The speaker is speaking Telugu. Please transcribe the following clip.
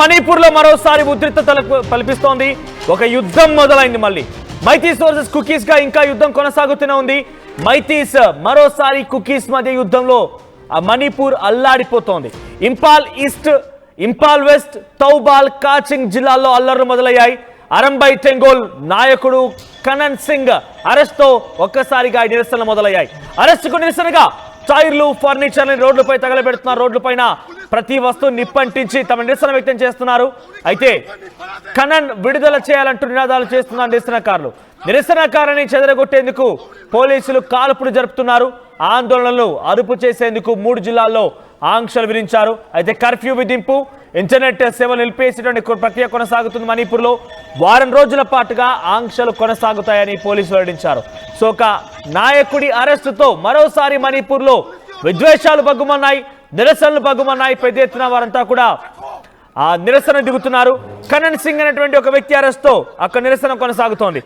మణిపూర్ లో మరోసారి ఉద్రిక్తత తలపిస్తోంది. ఒక యుద్ధం మొదలైంది. మళ్ళీ మైతీస్ వర్సెస్ కుకీస్ గా ఇంకా యుద్ధం కొనసాగుతూనే ఉంది. మైతీస్ మరోసారి కుకీస్ మధ్య యుద్ధంలో మణిపూర్ అల్లాడిపోతోంది. ఇంపాల్ ఈస్ట్, ఇంపాల్ వెస్ట్, తౌబాల్, కాచింగ్ జిల్లాల్లో అల్లర్లు మొదలయ్యాయి. అరంబై టెంగోల్ నాయకుడు కనన్ సింగ్ అరెస్ట్ తో ఒక్కసారిగా నిరసనలు మొదలయ్యాయి. అరెస్టుకు నిరసనగా టైర్లు, ఫర్నిచర్ రోడ్లపై తగలబెడుతున్నారు. రోడ్లపైన ప్రతి వస్తువు నిప్పంటించి తమ నిరసన వ్యక్తం చేస్తున్నారు. అయితే కనన్ విడుదల చేయాలంటూ నినాదాలు చేస్తున్నారు నిరసనకారులు. నిరసనకారుని చెదరగొట్టేందుకు పోలీసులు కాల్పులు జరుపుతున్నారు. ఆందోళనలు అదుపు చేసేందుకు 3 జిల్లాల్లో ఆంక్షలు విధించారు. అయితే కర్ఫ్యూ విధింపు, ఇంటర్నెట్ సేవలు నిలిపేసేటువంటి ప్రక్రియ కొనసాగుతుంది. మణిపూర్లో వారం రోజుల పాటుగా ఆంక్షలు కొనసాగుతాయని పోలీసులు వెల్లడించారు. సో ఒక నాయకుడి అరెస్టుతో మరోసారి మణిపూర్లో విద్వేషాలు బగ్గుమన్నాయి, నిరసనలు బగ్గుమన్నాయి. పెద్ద ఎత్తున వారంతా కూడా నిరసన దిగుతున్నారు. కనన్ సింగ్ అనేటువంటి ఒక వ్యక్తి అరెస్టుతో అక్కడ నిరసన కొనసాగుతోంది.